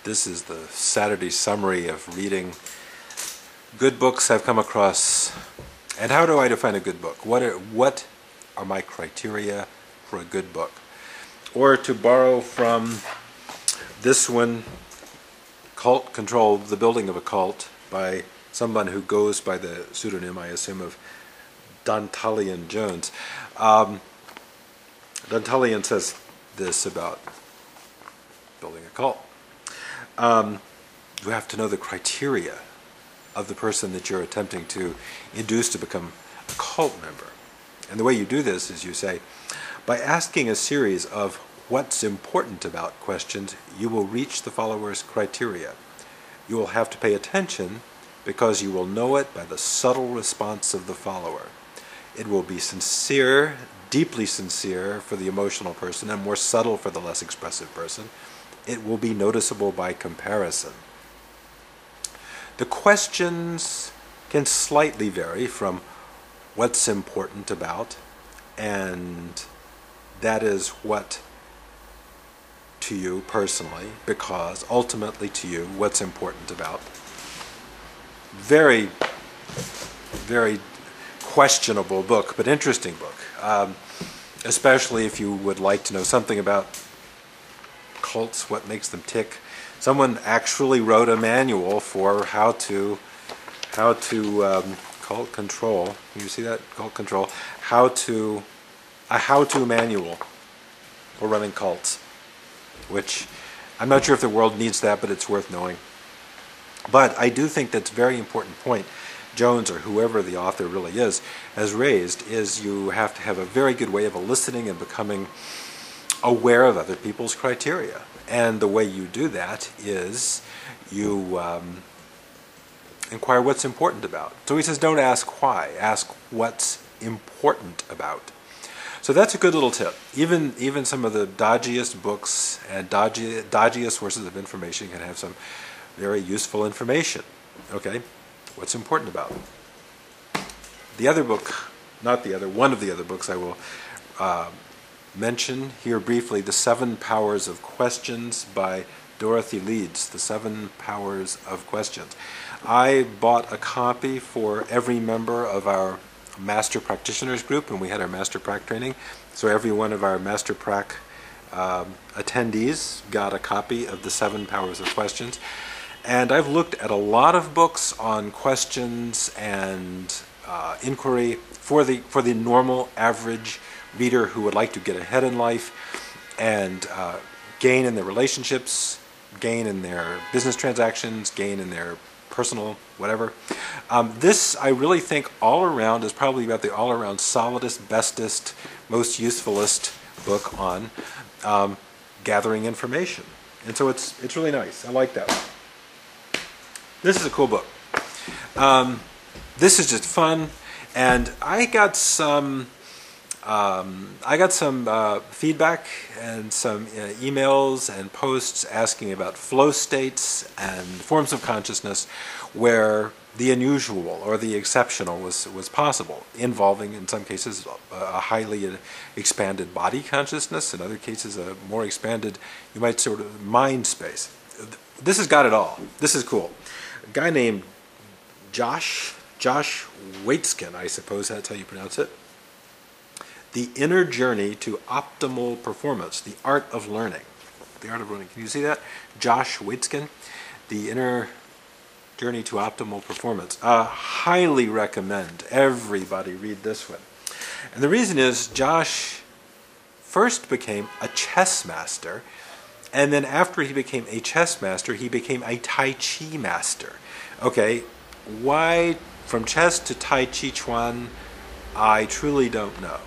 This is the Saturday summary of reading good books I've come across. And how do I define a good book? What are my criteria for a good book? Or to borrow from this one, Cult Control, The Building of a Cult, by someone who goes by the pseudonym, I assume, of Dantalian Jones. Dantalian says this about building a cult. You have to know the criteria of the person that you're attempting to induce to become a cult member. And the way you do this is you say, by asking a series of what's important about questions, you will reach the follower's criteria. You will have to pay attention because you will know it by the subtle response of the follower. It will be sincere, deeply sincere for the emotional person, and more subtle for the less expressive person. It will be noticeable by comparison. The questions can slightly vary from what's important about, and that is what to you personally, because ultimately to you, what's important about. Very, very questionable book, but interesting book, especially if you would like to know something about cults, what makes them tick. Someone actually wrote a manual for how to cult control. You see that? Cult control. A how-to manual for running cults, which I'm not sure if the world needs that, but it's worth knowing. But I do think that's a very important point Jones, or whoever the author really is, has raised, is you have to have a very good way of eliciting and becoming aware of other people's criteria. And the way you do that is you inquire what's important about. So he says, don't ask why, ask what's important about. So that's a good little tip. Even some of the dodgiest books and dodgiest sources of information can have some very useful information. Okay, what's important about? The other book, one of the other books I will mention here briefly, The 7 Powers of Questions by Dorothy Leeds, The 7 Powers of Questions. I bought a copy for every member of our Master Practitioners group, and we had our Master Prac training. So every one of our Master Prac attendees got a copy of The 7 Powers of Questions. And I've looked at a lot of books on questions and inquiry for the normal average reader who would like to get ahead in life and gain in their relationships, gain in their business transactions, gain in their personal whatever. This, I really think, all around is probably about the all-around solidest, bestest, most usefulest book on gathering information. And so it's really nice. I like that one. This is a cool book. This is just fun, and I got some feedback and some emails and posts asking about flow states and forms of consciousness where the unusual or the exceptional was possible, involving in some cases a highly expanded body consciousness, in other cases a more expanded, you might sort of mind space. This has got it all. This is cool. A guy named Josh Waitzkin, I suppose that's how you pronounce it. The Inner Journey to Optimal Performance, The Art of Learning. The Art of Learning. Can you see that? Josh Waitzkin, The Inner Journey to Optimal Performance. Highly recommend everybody read this one. And the reason is Josh first became a chess master, and then after he became a chess master, he became a Tai Chi master. Okay, why from chess to Tai Chi Chuan, I truly don't know.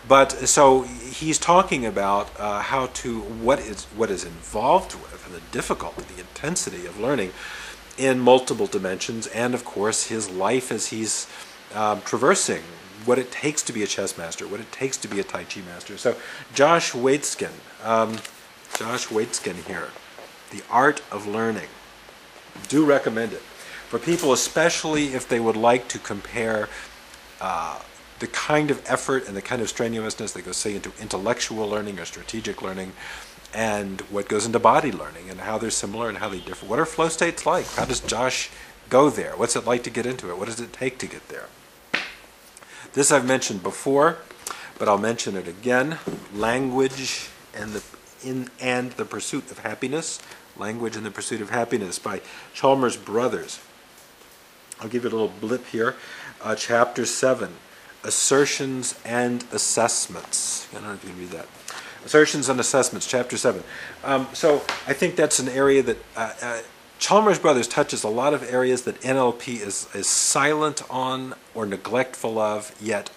But so he's talking about what is involved with, and the difficulty, the intensity of learning in multiple dimensions, and of course his life as he's traversing what it takes to be a chess master, what it takes to be a Tai Chi master. So Josh Waitzkin here, The Art of Learning. Do recommend it for people, especially if they would like to compare the kind of effort and the kind of strenuousness that goes, say, into intellectual learning or strategic learning and what goes into body learning and how they're similar and how they differ. What are flow states like? How does Josh go there? What's it like to get into it? What does it take to get there? This I've mentioned before, but I'll mention it again. Language and the Pursuit of Happiness. Language and the Pursuit of Happiness by Chalmers Brothers. I'll give you a little blip here. Chapter 7, Assertions and Assessments. I don't know if you can read that. Assertions and Assessments, Chapter 7. So I think that's an area that Chalmers Brothers touches a lot of areas that NLP is silent on or neglectful of, yet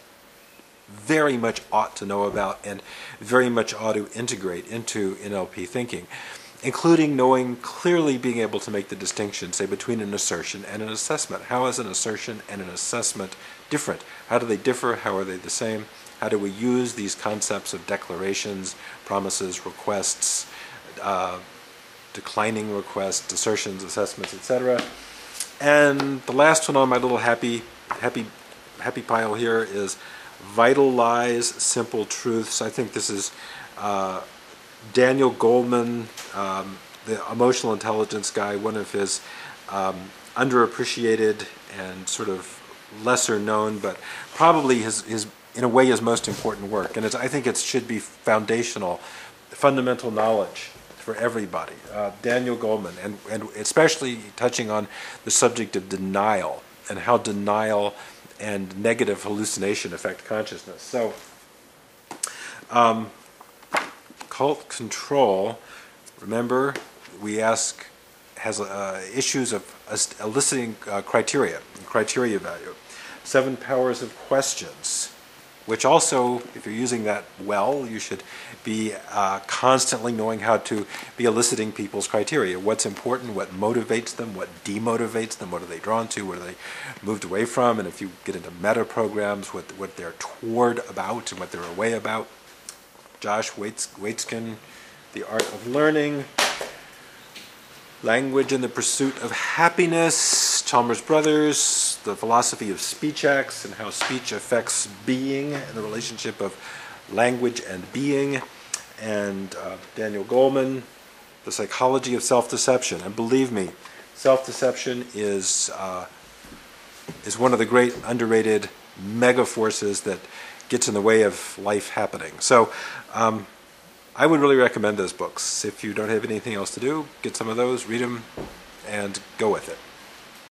very much ought to know about and very much ought to integrate into NLP thinking, including knowing, clearly being able to make the distinction, say, between an assertion and an assessment. How is an assertion and an assessment different? How do they differ? How are they the same? How do we use these concepts of declarations, promises, requests, declining requests, assertions, assessments, etc.? And the last one on my little happy pile here is Vital Lies, Simple Truths. I think this is Daniel Goleman, the emotional intelligence guy, one of his underappreciated and sort of lesser known, but probably his in a way his most important work. And I think it should be foundational, fundamental knowledge for everybody. Daniel Goleman, and especially touching on the subject of denial and how denial and negative hallucination affect consciousness. So, cult control, remember, we ask, has issues of eliciting criteria value. 7 powers of questions, which also, if you're using that well, you should be constantly knowing how to be eliciting people's criteria. What's important, what motivates them, what demotivates them, what are they drawn to, what are they moved away from, and if you get into meta programs, what they're toward about and what they're away about. Josh Waitzkin, The Art of Learning. Language and the Pursuit of Happiness, Chalmers Brothers, The Philosophy of Speech Acts and How Speech Affects Being and the Relationship of Language and Being, and Daniel Goleman, The Psychology of Self-Deception. And believe me, self-deception is one of the great underrated mega forces that gets in the way of life happening. So I would really recommend those books. If you don't have anything else to do, get some of those, read them, and go with it.